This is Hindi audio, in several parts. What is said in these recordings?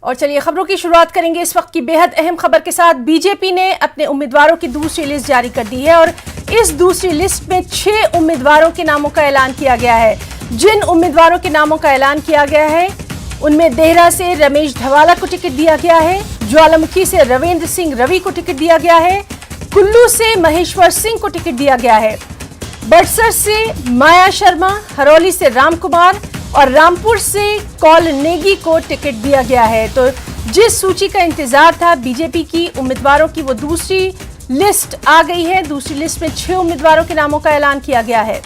और चलिए खबरों की शुरुआत करेंगे इस वक्त की बेहद अहम खबर के साथ। बीजेपी ने अपने उम्मीदवारों की दूसरी लिस्ट जारी कर दी है और इस दूसरी लिस्ट में 6 उम्मीदवारों के नामों का ऐलान किया गया है। जिन उम्मीदवारों के नामों का ऐलान किया गया है उनमें देहरा से रमेश धवाला को टिकट दिया गया है, ज्वालामुखी से रविंद्र सिंह रवि को टिकट दिया गया है, कुल्लू से महेश्वर सिंह को टिकट दिया गया है, बड़सर से माया शर्मा, हरौली से राम कुमार और रामपुर से कौल नेगी को टिकट दिया गया है। तो जिस सूची का इंतजार था बीजेपी की उम्मीदवारों की, वो दूसरी लिस्ट आ गई है। दूसरी लिस्ट में 6 उम्मीदवारों के नामों का ऐलान किया गया है।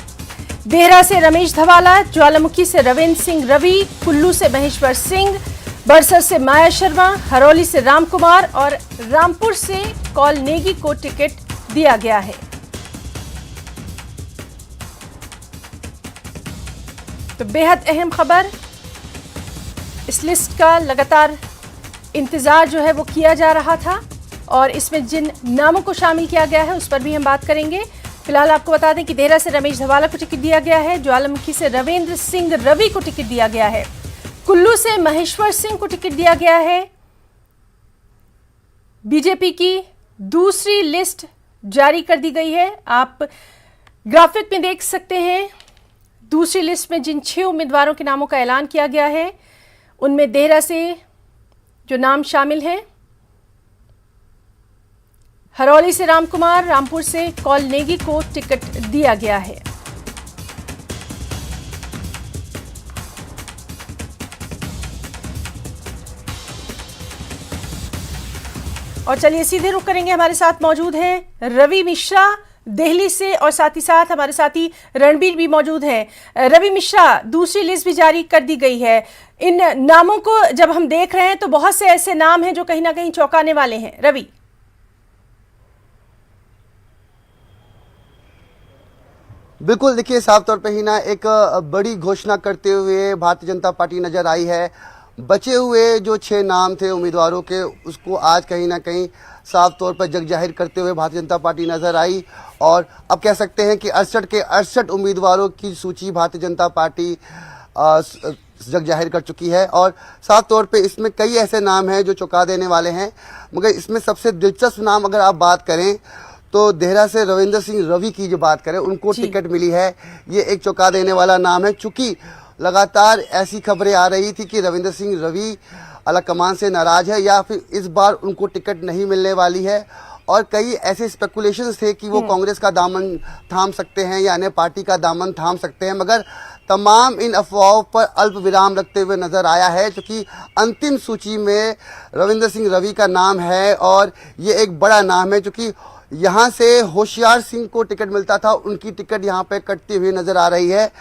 देहरा से रमेश धवाला, ज्वालामुखी से रविंद्र सिंह रवि, कुल्लू से महेश्वर सिंह, बड़सर से माया शर्मा, हरौली से राम कुमार और रामपुर से कौल नेगी को टिकट दिया गया है। तो बेहद अहम खबर, इस लिस्ट का लगातार इंतजार जो है वो किया जा रहा था और इसमें जिन नामों को शामिल किया गया है उस पर भी हम बात करेंगे। फिलहाल आपको बता दें कि देहरा से रमेश धवाला को टिकट दिया गया है, ज्वालामुखी से रविंद्र सिंह रवि को टिकट दिया गया है, कुल्लू से महेश्वर सिंह को टिकट दिया गया है। बीजेपी की दूसरी लिस्ट जारी कर दी गई है। आप ग्राफिक में देख सकते हैं दूसरी लिस्ट में जिन 6 उम्मीदवारों के नामों का ऐलान किया गया है उनमें देहरा से जो नाम शामिल हैं, हरौली से राम कुमार, रामपुर से कौल नेगी को टिकट दिया गया है। और चलिए सीधे रुक करेंगे, हमारे साथ मौजूद हैं रवि मिश्रा दिल्ली से और साथ ही साथ हमारे साथी रणबीर भी मौजूद हैं। रवि मिश्रा, दूसरी लिस्ट भी जारी कर दी गई है। इन नामों को जब हम देख रहे हैं तो बहुत से ऐसे नाम हैं जो कहीं ना कहीं चौंकाने वाले हैं। रवि, बिल्कुल, देखिए साफ तौर पे ही ना एक बड़ी घोषणा करते हुए भारतीय जनता पार्टी नजर आई है। बचे हुए जो 6 नाम थे उम्मीदवारों के, उसको आज कहीं ना कहीं साफ तौर पर जग जाहिर करते हुए भारतीय जनता पार्टी नजर आई और अब कह सकते हैं कि 68 के 68 उम्मीदवारों की सूची भारतीय जनता पार्टी जग जाहिर कर चुकी है। और साफ तौर पे इसमें कई ऐसे नाम हैं जो चौंका देने वाले हैं, मगर इसमें सबसे दिलचस्प नाम अगर आप बात करें तो देहरा से रविंद्र सिंह रवि की जो बात करें, उनको टिकट मिली है। ये एक चौंका देने वाला नाम है, चूंकि लगातार ऐसी खबरें आ रही थी कि रविंद्र सिंह रवि आलाकमान से नाराज है या फिर इस बार उनको टिकट नहीं मिलने वाली है। और कई ऐसे स्पेकुलेशंस थे कि वो कांग्रेस का दामन थाम सकते हैं या अन्य पार्टी का दामन थाम सकते हैं, मगर तमाम इन अफवाहों पर अल्प विराम रखते हुए नजर आया है, क्योंकि अंतिम सूची में रविंद्र सिंह रवि का नाम है और ये एक बड़ा नाम है। क्योंकि यहाँ से होशियार सिंह को टिकट मिलता था, उनकी टिकट यहाँ पे कटती हुई नजर आ रही है।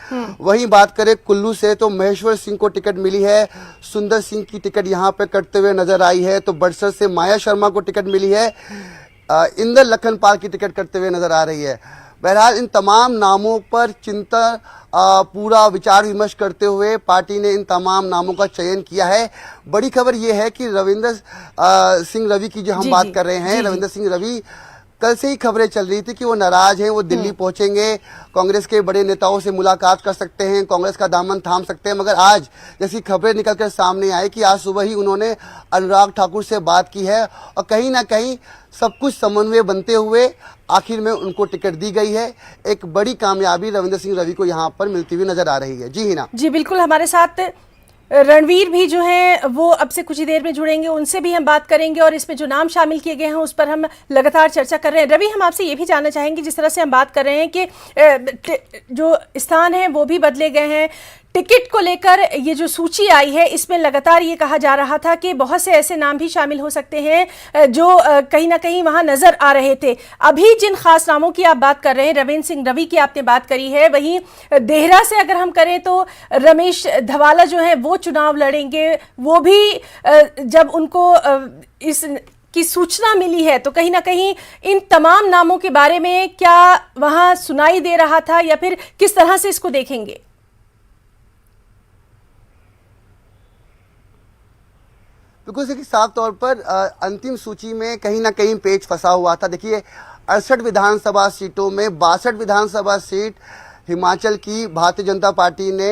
वहीं बात करें कुल्लू से तो महेश्वर सिंह को टिकट मिली है, सुंदर सिंह की टिकट यहाँ पे कटते हुए नजर आई है। तो बड़सर से माया शर्मा को टिकट मिली है, इंदर लखनपाल की टिकट कटते हुए नजर आ रही है। बहरहाल इन तमाम नामों पर चिंतन पूरा विचार विमर्श करते हुए पार्टी ने इन तमाम नामों का चयन किया है। बड़ी खबर यह है कि रविंद्र सिंह रवि की जो हम बात कर रहे हैं, रविंद्र सिंह रवि, कल से ही खबरें चल रही थी कि वो नाराज हैं, वो दिल्ली पहुंचेंगे, कांग्रेस के बड़े नेताओं से मुलाकात कर सकते हैं, कांग्रेस का दामन थाम सकते हैं। मगर आज जैसी खबरें निकलकर सामने आई कि आज सुबह ही उन्होंने अनुराग ठाकुर से बात की है और कहीं ना कहीं सब कुछ समन्वय बनते हुए आखिर में उनको टिकट दी गई है। एक बड़ी कामयाबी रविंद्र सिंह रवि को यहाँ पर मिलती हुई नजर आ रही है। जी हिना। जी बिल्कुल, हमारे साथ रणवीर भी जो हैं वो अब से कुछ ही देर में जुड़ेंगे, उनसे भी हम बात करेंगे और इसमें जो नाम शामिल किए गए हैं उस पर हम लगातार चर्चा कर रहे हैं। रवि, हम आपसे ये भी जानना चाहेंगे, जिस तरह से हम बात कर रहे हैं कि जो स्थान है वो भी बदले गए हैं, टिकट को लेकर ये जो सूची आई है इसमें लगातार ये कहा जा रहा था कि बहुत से ऐसे नाम भी शामिल हो सकते हैं जो कहीं ना कहीं वहां नजर आ रहे थे। अभी जिन खास नामों की आप बात कर रहे हैं, रविंद्र सिंह रवि की आपने बात करी है, वहीं देहरा से अगर हम करें तो रमेश धवाला जो है वो चुनाव लड़ेंगे। वो भी जब उनको इस की सूचना मिली है तो कहीं ना कहीं इन तमाम नामों के बारे में क्या वहां सुनाई दे रहा था या फिर किस तरह से इसको देखेंगे? बिल्कुल, देखिए साफ तौर पर अंतिम सूची में कहीं ना कहीं पेच फंसा हुआ था। देखिए 68 विधानसभा सीटों में 62 विधानसभा सीट हिमाचल की भारतीय जनता पार्टी ने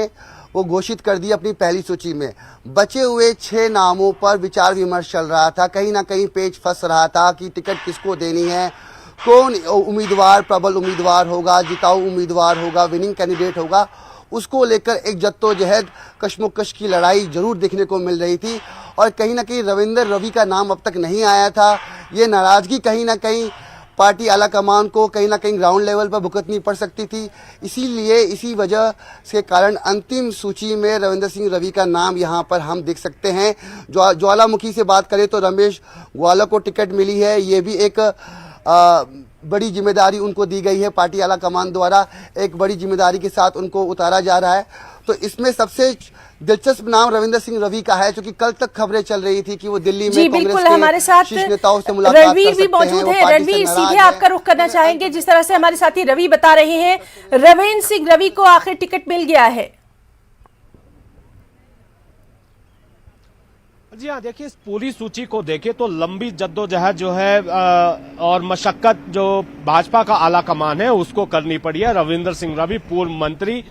वो घोषित कर दी अपनी पहली सूची में। बचे हुए 6 नामों पर विचार विमर्श चल रहा था, कहीं ना कहीं पेच फंस रहा था कि टिकट किसको देनी है, कौन उम्मीदवार प्रबल उम्मीदवार होगा, जिताऊ उम्मीदवार होगा, विनिंग कैंडिडेट होगा। उसको लेकर एक जद्दोजहद, कशमकश की लड़ाई जरूर देखने को मिल रही थी और कहीं ना कहीं रविंद्र रवि का नाम अब तक नहीं आया था। ये नाराजगी कहीं ना कहीं पार्टी आलाकमान को कहीं ना कहीं ग्राउंड लेवल पर भुगतनी पड़ सकती थी। इसीलिए इसी वजह के कारण अंतिम सूची में रविंद्र सिंह रवि का नाम यहां पर हम देख सकते हैं। ज्वालामुखी से बात करें तो रमेश ग्वाला को टिकट मिली है, ये भी एक बड़ी जिम्मेदारी उनको दी गई है। पार्टी आलाकमान द्वारा एक बड़ी जिम्मेदारी के साथ उनको उतारा जा रहा है। तो इसमें सबसे दिलचस्प नाम रविंद्र सिंह रवि का है, क्योंकि कल तक खबरें चल रही थी कि वो दिल्ली में कांग्रेस के हमारे साथ शीर्ष नेताओं से मुलाकात कर रणवीर भी सकते मौजूद हैं। है। रणवीर, सीधे आपका रुख करना चाहेंगे, जिस तरह से हमारे साथी रवि बता रहे हैं, रविंद्र सिंह रवि को आखिर टिकट मिल गया है। जी हाँ, देखिए इस पूरी सूची को देखें तो लंबी जद्दोजहद जो है और मशक्कत जो भाजपा का आला कमान है उसको करनी पड़ी है। रविंद्र सिंह रवि पूर्व मंत्री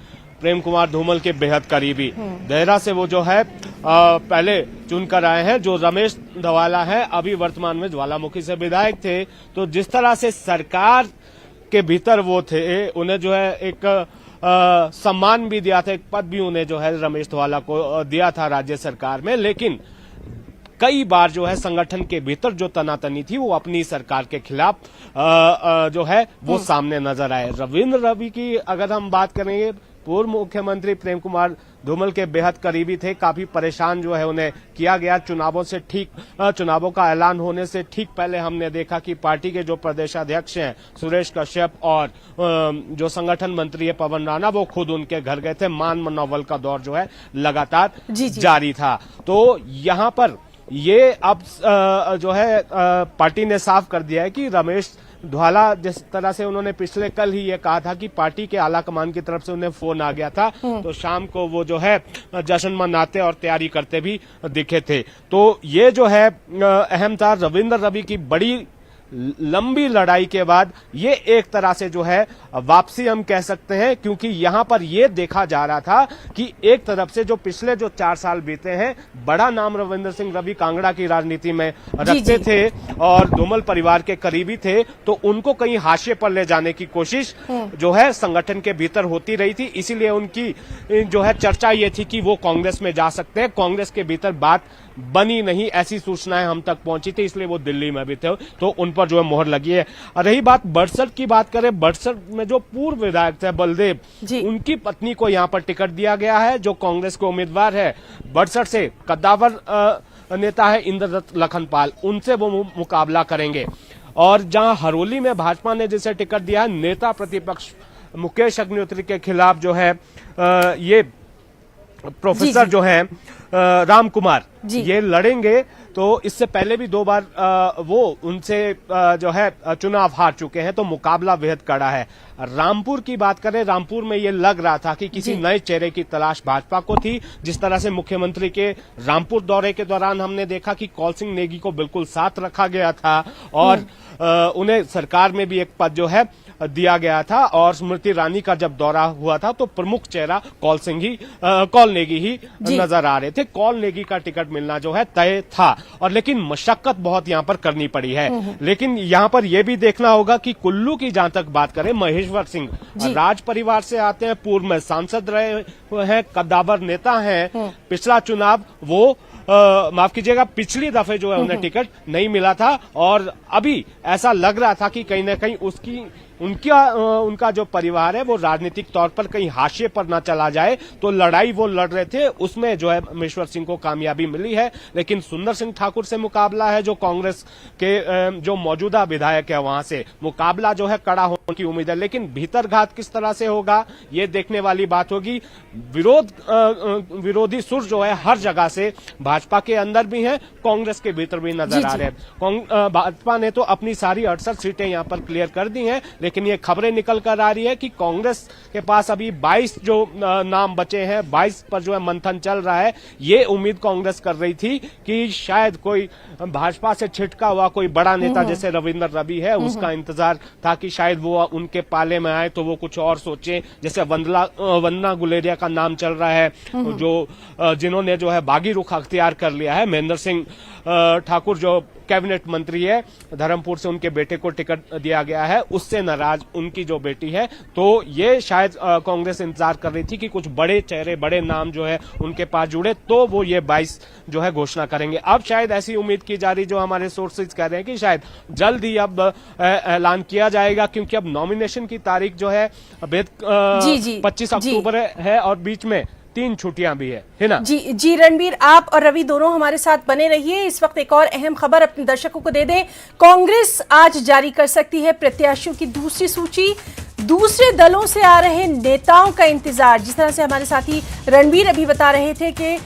प्रेम कुमार धूमल के बेहद करीबी, देहरा से वो जो है पहले चुनकर आए हैं। जो रमेश धवाला है अभी वर्तमान में ज्वालामुखी से विधायक थे। तो जिस तरह से सरकार के भीतर वो थे, उन्हें जो है एक सम्मान भी दिया था, एक पद भी उन्हें जो है रमेश धवाला को दिया था राज्य सरकार में। लेकिन कई बार जो है संगठन के भीतर जो तनातनी थी वो अपनी सरकार के खिलाफ जो है वो सामने नजर आए। रविंद्र रवि की अगर हम बात करेंगे, पूर्व मुख्यमंत्री प्रेम कुमार धूमल के बेहद करीबी थे, काफी परेशान जो है उन्हें किया गया। चुनावों का ऐलान होने से ठीक पहले हमने देखा कि पार्टी के जो प्रदेशाध्यक्ष हैं सुरेश कश्यप और जो संगठन मंत्री है पवन राणा, वो खुद उनके घर गए थे। मान मनोबल का दौर जो है लगातार जारी था। तो यहाँ पर ये अब जो है पार्टी ने साफ कर दिया है कि रमेश धवाला, जिस तरह से उन्होंने पिछले कल ही ये कहा था कि पार्टी के आला कमान की तरफ से उन्हें फोन आ गया था, तो शाम को वो जो है जश्न मनाते और तैयारी करते भी दिखे थे। तो ये जो है अहम था। रविंद्र रवि की बड़ी लंबी लड़ाई के बाद ये एक तरह से जो है वापसी हम कह सकते हैं, क्योंकि यहां पर ये देखा जा रहा था कि एक तरफ से जो पिछले जो 4 साल बीते हैं, बड़ा नाम रविंद्र सिंह रवि कांगड़ा की राजनीति में रखते थे और धूमल परिवार के करीबी थे, तो उनको कहीं हाशिए पर ले जाने की कोशिश जो है संगठन के भीतर होती रही थी। इसीलिए उनकी जो है चर्चा ये थी कि वो कांग्रेस में जा सकते हैं। कांग्रेस के भीतर बात बनी नहीं, ऐसी सूचनाएं हम तक पहुंची थी, इसलिए वो दिल्ली में भी थे, तो उन पर जो है मोहर लगी है। रही बात बड़सर की बात करें, बड़सर में जो पूर्व विधायक थे बलदेव, उनकी पत्नी को यहां पर टिकट दिया गया है, जो कांग्रेस के उम्मीदवार है। बड़सर से कद्दावर नेता है इंद्रदत्त लखनपाल, उनसे वो मुकाबला करेंगे। और जहां हरोली में भाजपा ने जिसे टिकट दिया है, नेता प्रतिपक्ष मुकेश अग्निहोत्री के खिलाफ जो है ये प्रोफेसर जो है राम कुमार ये लड़ेंगे। तो इससे पहले भी 2 बार वो उनसे जो है चुनाव हार चुके हैं, तो मुकाबला बेहद कड़ा है। रामपुर की बात करें, रामपुर में ये लग रहा था कि किसी नए चेहरे की तलाश भाजपा को थी। जिस तरह से मुख्यमंत्री के रामपुर दौरे के दौरान हमने देखा कि कौल सिंह नेगी को बिल्कुल साथ रखा गया था और उन्हें सरकार में भी एक पद जो है दिया गया था। और स्मृति ईरानी का जब दौरा हुआ था तो प्रमुख चेहरा कौल नेगी ही नजर आ रहे थे। कौल नेगी का टिकट मिलना जो है तय था, और लेकिन मशक्कत बहुत यहां पर करनी पड़ी है। लेकिन यहां पर यह भी देखना होगा कि कुल्लू की जहां तक बात करें, महेश्वर सिंह राज परिवार से आते हैं, पूर्व में सांसद रहे हैं, कद्दावर नेता हैं। पिछला चुनाव वो माफ कीजिएगा, पिछली दफे जो है उन्हें टिकट नहीं मिला था और अभी ऐसा लग रहा था कि कहीं ना कहीं उनका जो परिवार है वो राजनीतिक तौर पर कहीं हाशिए पर न चला जाए, तो लड़ाई वो लड़ रहे थे, उसमें जो है महेश्वर सिंह को कामयाबी मिली है। लेकिन सुंदर सिंह ठाकुर से मुकाबला है, जो कांग्रेस के जो मौजूदा विधायक है, वहां से मुकाबला जो है कड़ा होने की उम्मीद है। लेकिन भीतरघात किस तरह से होगा ये देखने वाली बात होगी। विरोधी सुर जो है हर जगह से भाजपा के अंदर भी है, कांग्रेस के भीतर भी नजर आ रहे हैं। भाजपा ने तो अपनी सारी 68 सीटें यहां पर क्लियर कर दी हैं, लेकिन ये खबरें निकल कर आ रही है कि कांग्रेस के पास अभी 22 जो नाम बचे हैं, 22 पर जो है मंथन चल रहा है। ये उम्मीद कांग्रेस कर रही थी कि शायद कोई भाजपा से छिटका हुआ कोई बड़ा नेता जैसे रविंद्र रवि है, उसका इंतजार था कि शायद वो उनके पाले में आए तो वो कुछ और सोचे। जैसे वंदना गुलेरिया का नाम चल रहा है, जो जिन्होंने जो है बागी रुख अख्तियार कर लिया है। महेंद्र सिंह ठाकुर जो कैबिनेट मंत्री है, धर्मपुर से उनके बेटे को टिकट दिया गया है, उससे नाराज उनकी जो बेटी है। तो ये शायद कांग्रेस इंतजार कर रही थी कि कुछ बड़े चेहरे, बड़े नाम जो है उनके पास जुड़े तो वो ये 22 जो है घोषणा करेंगे। अब शायद ऐसी उम्मीद की जा रही, जो हमारे सोर्सेज कह रहे हैं कि शायद जल्द ही अब ऐलान किया जाएगा, क्योंकि अब नॉमिनेशन की तारीख जो है 25 अक्टूबर है और बीच में 3 छुट्टियां भी है ना। जी रणबीर, आप और रवि दोनों हमारे साथ बने रहिए। इस वक्त एक और अहम खबर अपने दर्शकों को दे दें। कांग्रेस आज जारी कर सकती है प्रत्याशियों की दूसरी सूची। दूसरे दलों से आ रहे नेताओं का इंतजार, जिस तरह से हमारे साथी रणबीर अभी बता रहे थे कि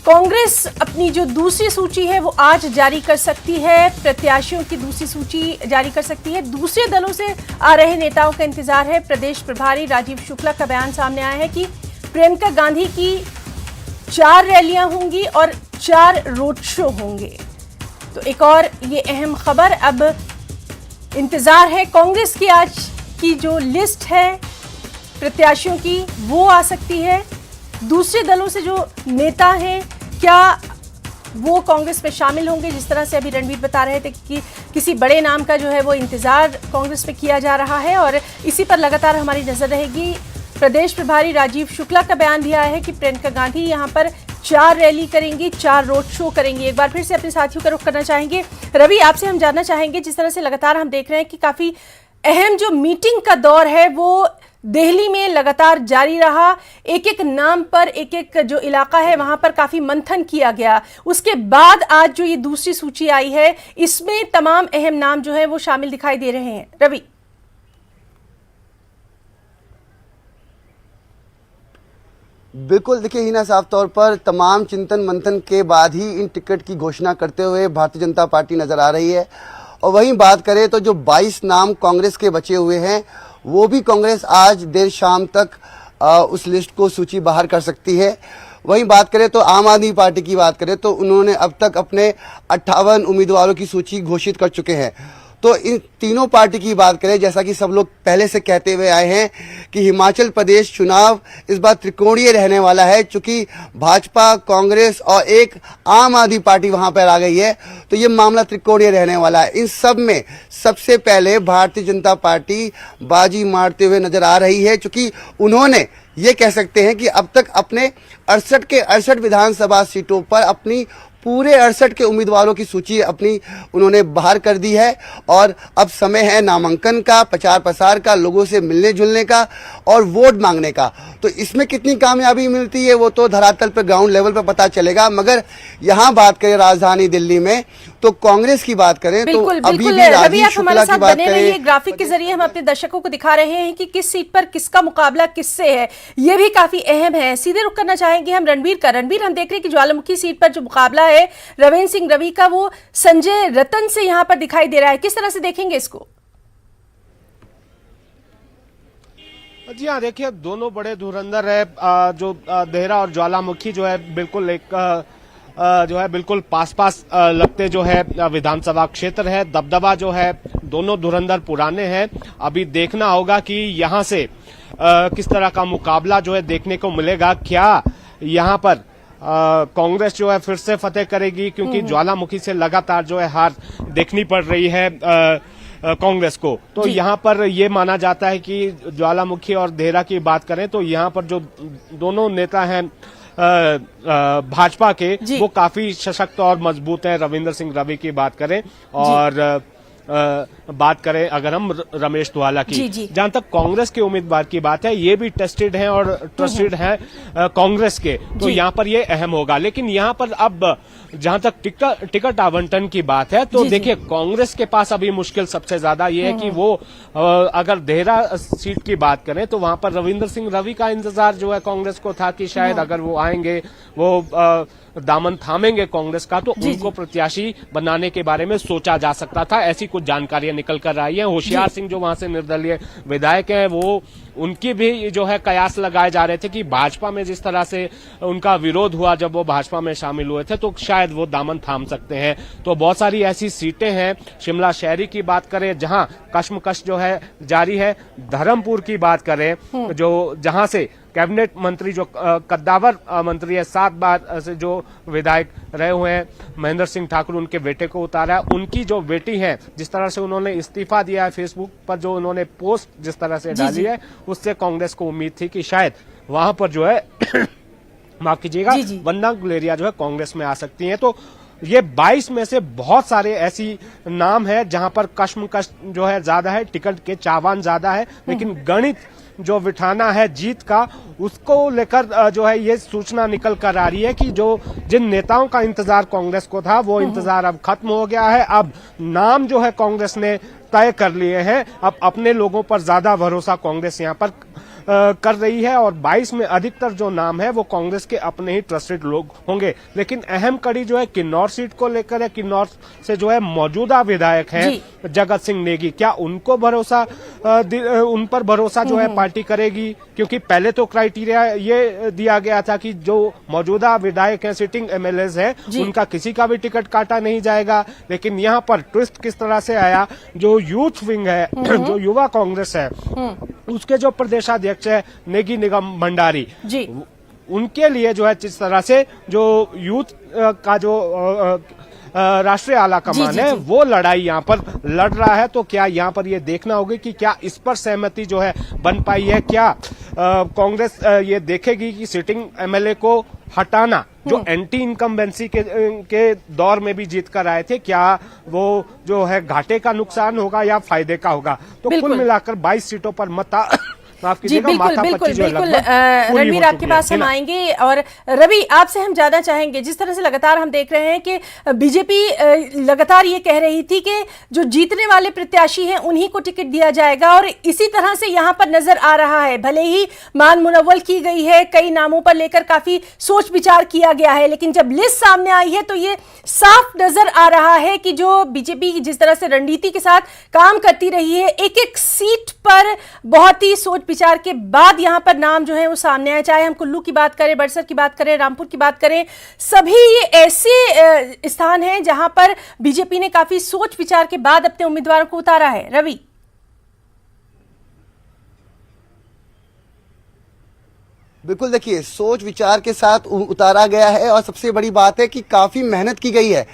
कांग्रेस अपनी जो दूसरी सूची है वो आज जारी कर सकती है, प्रत्याशियों की दूसरी सूची जारी कर सकती है। दूसरे दलों से आ रहे नेताओं का इंतजार है। प्रदेश प्रभारी राजीव शुक्ला का बयान सामने आया है कि प्रियंका गांधी की 4 रैलियां होंगी और 4 रोड शो होंगे। तो एक और ये अहम खबर, अब इंतजार है कांग्रेस की आज की जो लिस्ट है प्रत्याशियों की वो आ सकती है। दूसरे दलों से जो नेता हैं क्या वो कांग्रेस में शामिल होंगे? जिस तरह से अभी रणबीर बता रहे थे कि किसी बड़े नाम का जो है वो इंतजार कांग्रेस में किया जा रहा है और इसी पर लगातार हमारी नजर रहेगी। प्रदेश प्रभारी राजीव शुक्ला का बयान भी आया है कि प्रियंका गांधी यहां पर 4 रैली करेंगी, 4 रोड शो करेंगी। एक बार फिर से अपने साथियों का रुख करना चाहेंगे। रवि, आपसे हम जानना चाहेंगे, जिस तरह से लगातार हम देख रहे हैं कि काफी अहम जो मीटिंग का दौर है वो दिल्ली में लगातार जारी रहा। एक एक नाम पर, एक एक जो इलाका है वहां पर काफी मंथन किया गया। उसके बाद आज जो ये दूसरी सूची आई है इसमें तमाम अहम नाम जो है वो शामिल दिखाई दे रहे हैं। रवि, बिल्कुल, देखिए हिना, साफ तौर पर तमाम चिंतन मंथन के बाद ही इन टिकट की घोषणा करते हुए भारतीय जनता पार्टी नजर आ रही है। और वहीं बात करें तो जो 22 नाम कांग्रेस के बचे हुए हैं वो भी कांग्रेस आज देर शाम तक उस लिस्ट को सूची बाहर कर सकती है। वहीं बात करें तो आम आदमी पार्टी की बात करें तो उन्होंने अब तक अपने 58 उम्मीदवारों की सूची घोषित कर चुके हैं। तो इन तीनों पार्टी की बात करें, जैसा कि सब लोग पहले से कहते हुए आए हैं कि हिमाचल प्रदेश चुनाव इस बार त्रिकोणीय रहने वाला है, चूंकि भाजपा, कांग्रेस और एक आम आदमी पार्टी वहां पर आ गई है, तो ये मामला त्रिकोणीय रहने वाला है। इन सब में सबसे पहले भारतीय जनता पार्टी बाजी मारते हुए नजर आ रही है, चूंकि उन्होंने ये कह सकते हैं कि अब तक अपने 68 के 68 विधानसभा सीटों पर अपनी पूरे 68 के उम्मीदवारों की सूची अपनी उन्होंने बाहर कर दी है। और अब समय है नामांकन का, प्रचार प्रसार का, लोगों से मिलने जुलने का और वोट मांगने का। तो इसमें कितनी कामयाबी मिलती है वो तो धरातल पर, ग्राउंड लेवल पर पता चलेगा। मगर यहाँ बात करें राजधानी दिल्ली में तो कांग्रेस की बात करें तो अभी भी राजीव शुक्ला की बात करें, ग्राफिक के जरिए हम अपने दर्शकों को दिखा रहे हैं कि किस सीट पर किसका मुकाबला किससे है, ये भी काफी अहम है। सीधे रुख करना चाहेंगे हम रणबीर का। रणबीर, हम देख रहे हैं कि ज्वालामुखी सीट पर जो मुकाबला है रविंद्र सिंह रवि का वो संजय रतन से यहां पर दिखाई दे रहा है। किस तरह से देखेंगे इसको? जी हाँ, देखिए दोनों बड़े धुरंधर है। जो देहरा और ज्वालामुखी जो है बिल्कुल एक जो है बिल्कुल पास पास लगते जो है विधानसभा क्षेत्र है। दबदबा जो है दोनों धुरंधर पुराने हैं। अभी देखना होगा कि यहां से किस तरह का मुकाबला जो है देखने को मिलेगा। क्या यहां पर कांग्रेस जो है फिर से फतेह करेगी, क्योंकि ज्वालामुखी से लगातार जो है हार देखनी पड़ रही है कांग्रेस को। तो यहाँ पर ये माना जाता है कि ज्वालामुखी और देहरा की बात करें तो यहाँ पर जो दोनों नेता हैं भाजपा के वो काफी सशक्त और मजबूत हैं। रविंद्र सिंह रवि की बात करें और बात करें अगर हम रमेश धवाला की, जहां तक कांग्रेस के उम्मीदवार की बात है ये भी टेस्टेड हैं और ट्रस्टेड हैं कांग्रेस के, तो यहां पर ये अहम होगा। लेकिन यहां पर अब जहां तक टिकट आवंटन की बात है तो देखिए कांग्रेस के पास अभी मुश्किल सबसे ज्यादा ये है कि वो अगर देहरा सीट की बात करें तो वहां पर रविंद्र सिंह रवि का इंतजार जो है कांग्रेस को था कि शायद अगर वो आएंगे वो दामन थामेंगे कांग्रेस का तो उनको प्रत्याशी बनाने के बारे में सोचा जा सकता था। ऐसी कुछ जानकारियां निकल कर आई है। होशियार सिंह जो वहां से निर्दलीय विधायक है, वो उनकी भी जो है कयास लगाए जा रहे थे कि भाजपा में जिस तरह से उनका विरोध हुआ जब वो भाजपा में शामिल हुए थे, तो शायद वो दामन थाम सकते हैं। तो बहुत सारी ऐसी सीटें हैं। शिमला शहरी की बात करें जहां कश्मकश जो है जारी है, धर्मपुर की बात करें जो जहां से कैबिनेट मंत्री जो कद्दावर मंत्री है, 7 बार से जो विधायक रहे हुए हैं महेंद्र सिंह ठाकुर, उनके बेटे को उतारा है। उनकी जो बेटी है, जिस तरह से उन्होंने इस्तीफा दिया है, फेसबुक पर जो उन्होंने पोस्ट जिस तरह से डाली है, उससे कांग्रेस को उम्मीद थी कि शायद वहां पर जो है माफ कीजिएगा वंदना गुलेरिया जो है कांग्रेस में आ सकती हैं। तो ये 22 में से बहुत सारे ऐसी नाम है जहां पर कश्मकश जो है ज्यादा है, टिकट के चावान ज्यादा है, लेकिन गणित जो बिठाना है जीत का, उसको लेकर जो है ये सूचना निकल कर आ रही है कि जो जिन नेताओं का इंतजार कांग्रेस को था वो इंतजार अब खत्म हो गया है। अब नाम जो है कांग्रेस ने तय कर लिए हैं। अब अपने लोगों पर ज्यादा भरोसा कांग्रेस यहाँ पर कर रही है और 22 में अधिकतर जो नाम है वो कांग्रेस के अपने ही ट्रस्टेड लोग होंगे। लेकिन अहम कड़ी जो है किन्नौर सीट को लेकर है। किन्नौर से जो है मौजूदा विधायक हैं जगत सिंह नेगी, क्या उनको भरोसा उन पर भरोसा जो है पार्टी करेगी? क्योंकि पहले तो क्राइटेरिया ये दिया गया था कि जो मौजूदा विधायक हैं, सिटिंग एमएलएज हैं, उनका किसी का भी टिकट काटा नहीं जाएगा। लेकिन यहाँ पर ट्विस्ट किस तरह से आया, जो यूथ विंग है, जो युवा कांग्रेस है, उसके जो प्रदेशाध्यक्ष है नेगी निगम भंडारी जी, उनके लिए जो है जिस तरह से जो यूथ का जो राष्ट्रीय आला कमान है वो लड़ाई यहाँ पर लड़ रहा है। तो क्या यहाँ पर ये देखना होगा कि क्या इस पर सहमति जो है बन पाई है? क्या कांग्रेस ये देखेगी कि सिटिंग एमएलए को हटाना जो एंटी इनकम्बेंसी के दौर में भी जीत कर आए थे, क्या वो जो है घाटे का नुकसान होगा या फायदे का होगा? तो कुल मिलाकर 22 सीटों पर मता जी बिल्कुल बिल्कुल बिल्कुल रणवीर, आपके पास हम आएंगे। और रवि, आपसे हम जानना चाहेंगे, जिस तरह से लगातार हम देख रहे हैं कि बीजेपी लगातार ये कह रही थी कि जो जीतने वाले प्रत्याशी हैं उन्हीं को टिकट दिया जाएगा, और इसी तरह से यहाँ पर नजर आ रहा है। भले ही मान मुनव्वल की गई है, कई नामों पर लेकर काफी सोच विचार किया गया है, लेकिन जब लिस्ट सामने आई है तो ये साफ नजर आ रहा है कि जो बीजेपी जिस तरह से रणनीति के साथ काम करती रही है, एक एक सीट पर बहुत ही सोच विचार के बाद यहां पर नाम जो है वो सामने आए। चाहे हम कुल्लू की बात करें, बड़सर की बात करें, रामपुर की बात करें, सभी ये ऐसे स्थान हैं जहां पर बीजेपी ने काफी सोच विचार के बाद अपने उम्मीदवारों को उतारा है। रवि, बिल्कुल, देखिए सोच विचार के साथ उतारा गया है और सबसे बड़ी बात है कि काफी मेहनत की गई है।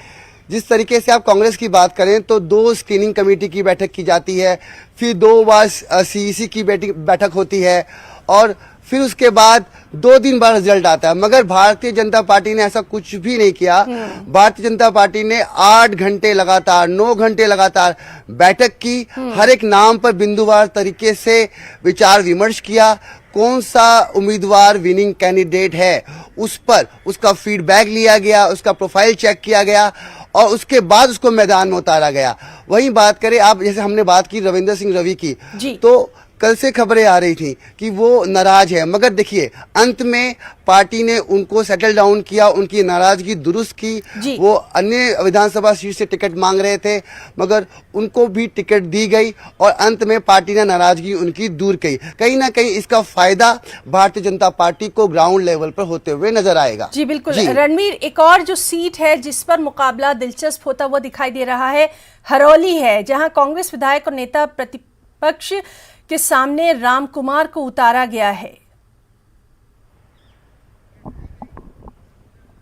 जिस तरीके से आप कांग्रेस की बात करें तो 2 स्क्रीनिंग कमेटी की बैठक की जाती है, फिर 2 बार सीईसी की बैठक होती है और फिर उसके बाद 2 दिन बाद रिजल्ट आता है। मगर भारतीय जनता पार्टी ने ऐसा कुछ भी नहीं किया। भारतीय जनता पार्टी ने 8 घंटे लगातार, 9 घंटे लगातार बैठक की, हर एक नाम पर बिंदुवार तरीके से विचार विमर्श किया। कौन सा उम्मीदवार विनिंग कैंडिडेट है उस पर उसका फीडबैक लिया गया, उसका प्रोफाइल चेक किया गया और उसके बाद उसको मैदान में उतारा गया। वही बात करें आप, जैसे हमने बात की रविंदर सिंह रवि की, तो कल से खबरें आ रही थी कि वो नाराज है, मगर देखिए अंत में पार्टी ने उनको सेटल डाउन किया, उनकी नाराजगी दुरुस्त की। वो अन्य विधानसभा सीट से टिकट मांग रहे थे मगर उनको भी टिकट दी गई और अंत में पार्टी ने नाराजगी उनकी दूर की। कहीं ना कहीं इसका फायदा भारतीय जनता पार्टी को ग्राउंड लेवल पर होते हुए नजर आएगा। जी बिल्कुल रणवीर, एक और जो सीट है जिस पर मुकाबला दिलचस्प होता हुआ दिखाई दे रहा है, हरौली है, जहां कांग्रेस विधायक और नेता प्रतिपक्ष के सामने राम कुमार को उतारा गया है।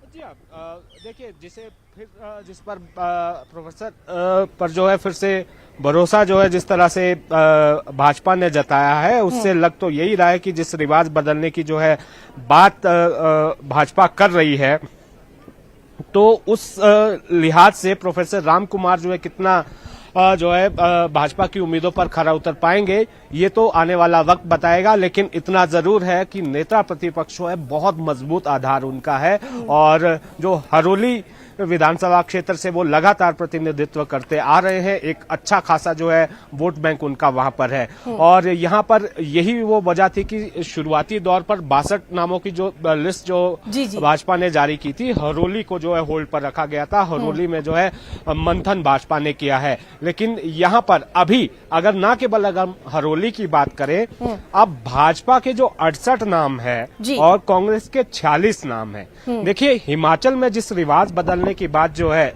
जी देखिए, जिस पर प्रोफेसर पर जो है फिर से भरोसा जो है जिस तरह से भाजपा ने जताया है, उससे लग तो यही रहा है कि जिस रिवाज बदलने की जो है बात भाजपा कर रही है, तो उस लिहाज से प्रोफेसर राम कुमार जो है कितना जो है भाजपा की उम्मीदों पर खरा उतर पाएंगे ये तो आने वाला वक्त बताएगा। लेकिन इतना जरूर है कि नेता प्रतिपक्ष है बहुत मजबूत आधार उनका है और जो हरौली विधानसभा क्षेत्र से वो लगातार प्रतिनिधित्व करते आ रहे हैं। एक अच्छा खासा जो है वोट बैंक उनका वहां पर है और यहाँ पर यही वो वजह थी कि शुरुआती दौर पर 62 नामों की जो लिस्ट जो भाजपा ने जारी की थी, हरोली को जो है होल्ड पर रखा गया था। हरोली में जो है मंथन भाजपा ने किया है, लेकिन यहाँ पर अभी अगर ना केवल अगर हरोली की बात करें, अब भाजपा के जो 68 नाम है और कांग्रेस के 46 नाम है। देखिए हिमाचल में जिस रिवाज बदलने की बात जो है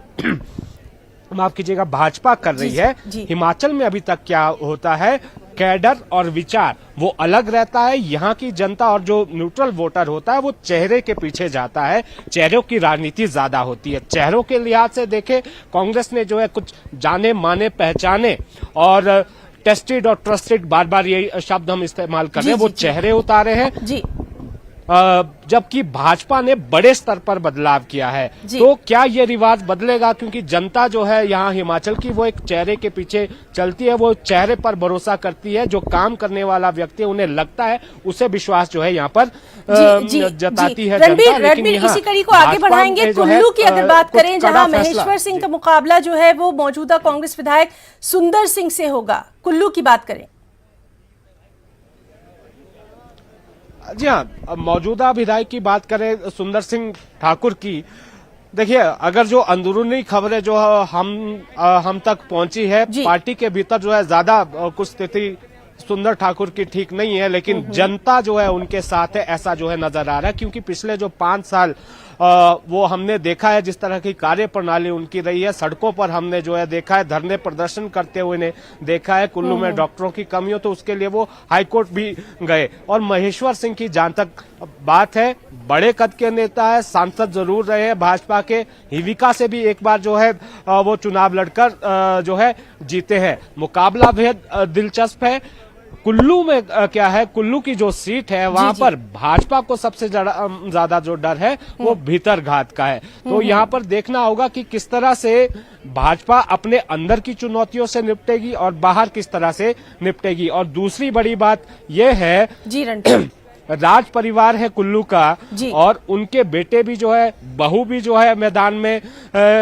माफ कीजिएगा भाजपा कर रही है, हिमाचल में अभी तक क्या होता है, कैडर और विचार वो अलग रहता है। यहाँ की जनता और जो न्यूट्रल वोटर होता है वो चेहरे के पीछे जाता है, चेहरों की राजनीति ज्यादा होती है। चेहरों के लिहाज से देखे कांग्रेस ने जो है कुछ जाने माने पहचाने और टेस्टेड और ट्रस्टेड, बार बार ये शब्द हम इस्तेमाल कर रहे हैं, वो चेहरे उतारे हैं जी। जबकि भाजपा ने बड़े स्तर पर बदलाव किया है। तो क्या ये रिवाज बदलेगा, क्योंकि जनता जो है यहाँ हिमाचल की वो एक चेहरे के पीछे चलती है, वो चेहरे पर भरोसा करती है। जो काम करने वाला व्यक्ति उन्हें लगता है, उसे विश्वास जो है यहाँ पर जताती है जनता। लेकिन इसी कड़ी को आगे बढ़ाएंगे। कुल्लू की अगर बात करें, जहाँ महेश्वर सिंह का मुकाबला जो है वो मौजूदा कांग्रेस विधायक सुंदर सिंह से होगा, कुल्लू की बात करें। जी हाँ, मौजूदा विधायक की बात करें सुंदर सिंह ठाकुर की, देखिए अगर जो अंदरूनी खबरें जो हम तक पहुंची है, पार्टी के भीतर जो है ज्यादा कुछ स्थिति सुंदर ठाकुर की ठीक नहीं है, लेकिन जनता जो है उनके साथ है, ऐसा जो है नजर आ रहा है। क्योंकि पिछले जो 5 साल वो हमने देखा है जिस तरह की कार्य प्रणाली उनकी रही है। सड़कों पर हमने जो है देखा है, धरने प्रदर्शन करते हुए ने देखा है। कुल्लू में डॉक्टरों की कमी हो तो उसके लिए वो हाईकोर्ट भी गए। और महेश्वर सिंह की जहां तक बात है, बड़े कद के नेता है, सांसद जरूर रहे हैं भाजपा के, हिविका से भी एक बार जो है वो चुनाव लड़कर जो है जीते हैं। मुकाबला बेहद दिलचस्प है। कुल्लू में क्या है, कुल्लू की जो सीट है वहां पर भाजपा को सबसे ज्यादा जो डर है वो भीतर घात का है। तो यहाँ पर देखना होगा कि किस तरह से भाजपा अपने अंदर की चुनौतियों से निपटेगी और बाहर किस तरह से निपटेगी। और दूसरी बड़ी बात यह है जी राज परिवार है कुल्लू का और उनके बेटे भी जो है, बहू भी जो है मैदान में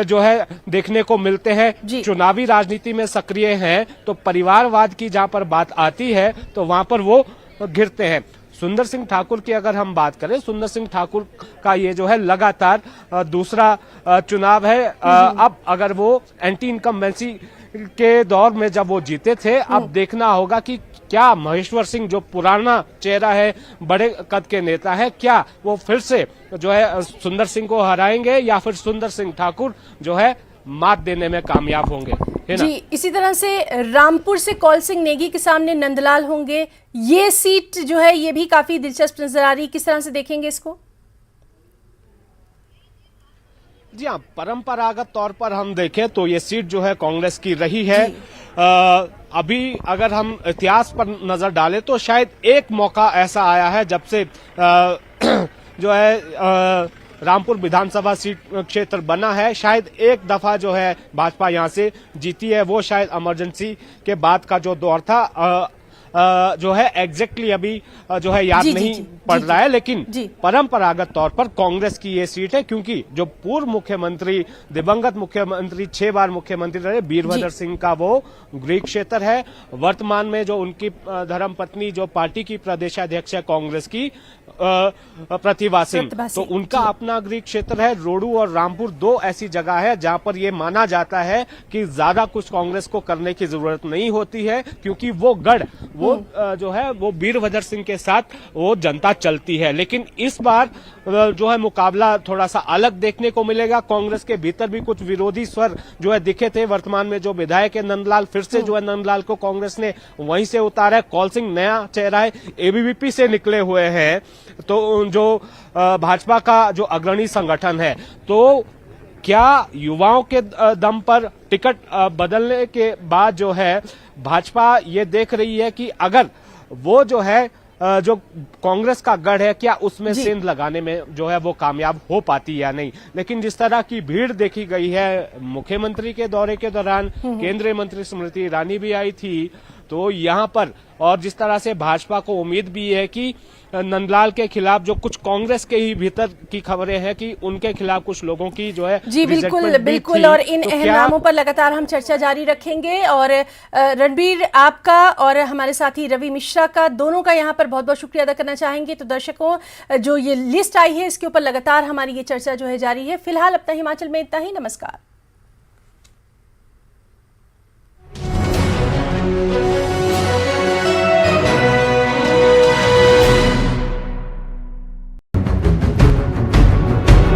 जो है देखने को मिलते हैं, चुनावी राजनीति में सक्रिय हैं। तो परिवारवाद की जहां पर बात आती है तो वहां पर वो घिरते हैं। सुंदर सिंह ठाकुर की अगर हम बात करें, सुंदर सिंह ठाकुर का ये जो है लगातार दूसरा चुनाव है। अब अगर वो एंटी इनकम्बेंसी के दौर में जब वो जीते थे, अब देखना होगा कि क्या महेश्वर सिंह जो पुराना चेहरा है, बड़े कद के नेता है, क्या वो फिर से जो है सुंदर सिंह को हराएंगे या फिर सुंदर सिंह ठाकुर जो है मात देने में कामयाब होंगे, है ना? जी, इसी तरह से रामपुर से कौल सिंह नेगी के सामने नंदलाल होंगे। ये सीट जो है ये भी काफी दिलचस्प नजर आ रही, किस तरह से देखेंगे इसको? जी हाँ, परंपरागत तौर पर हम देखें तो ये सीट जो है कांग्रेस की रही है। अभी अगर हम इतिहास पर नजर डालें तो शायद एक मौका ऐसा आया है जब से जो है रामपुर विधानसभा सीट क्षेत्र बना है, शायद एक दफा जो है भाजपा यहां से जीती है। वो शायद इमरजेंसी के बाद का जो दौर था, जो है एग्जैक्टली अभी जो है याद नहीं पड़ रहा है, लेकिन परंपरागत तौर पर कांग्रेस की ये सीट है। क्योंकि जो पूर्व मुख्यमंत्री, दिवंगत मुख्यमंत्री, 6 बार मुख्यमंत्री रहे वीरभद्र सिंह का वो गृह क्षेत्र है। वर्तमान में जो उनकी धर्मपत्नी जो पार्टी की प्रदेशाध्यक्ष है कांग्रेस की, प्रतिभा सिंह, तो उनका अपना गृह क्षेत्र है। रोडू और रामपुर 2 ऐसी जगह है जहां पर ये माना जाता है कि ज्यादा कुछ कांग्रेस को करने की जरूरत नहीं होती है, क्योंकि वो गढ़ वो जो है वो वीरभद्र सिंह के साथ वो जनता चलती है। लेकिन इस बार जो है मुकाबला थोड़ा सा अलग देखने को मिलेगा। कांग्रेस के भीतर भी कुछ विरोधी स्वर जो है दिखे थे। वर्तमान में जो विधायक है नंदलाल, फिर से जो है नंदलाल को कांग्रेस ने वहीं से उतारा है। कौल सिंह नया चेहरा है, एबीवीपी से निकले हुए हैं, तो जो भाजपा का जो अग्रणी संगठन है, तो क्या युवाओं के दम पर टिकट बदलने के बाद जो है भाजपा ये देख रही है कि अगर वो जो है जो कांग्रेस का गढ़ है, क्या उसमें सेंध लगाने में जो है वो कामयाब हो पाती या नहीं। लेकिन जिस तरह की भीड़ देखी गई है, मुख्यमंत्री के दौरे के दौरान केंद्रीय मंत्री स्मृति ईरानी भी आई थी, तो यहाँ पर और जिस तरह से भाजपा को उम्मीद भी है कि नंदलाल के खिलाफ जो कुछ कांग्रेस के ही भीतर की खबरें हैं कि उनके खिलाफ कुछ लोगों की जो है जी बिल्कुल resentment भी बिल्कुल थी। और इन तो अहम क्या नामों पर लगातार हम चर्चा जारी रखेंगे। और रणबीर, आपका और हमारे साथी रवि मिश्रा का, दोनों का यहाँ पर बहुत बहुत शुक्रिया अदा करना चाहेंगे। तो दर्शकों, जो ये लिस्ट आई है इसके ऊपर लगातार हमारी ये चर्चा जो है जारी है। फिलहाल अपना हिमाचल में इतना ही। नमस्कार।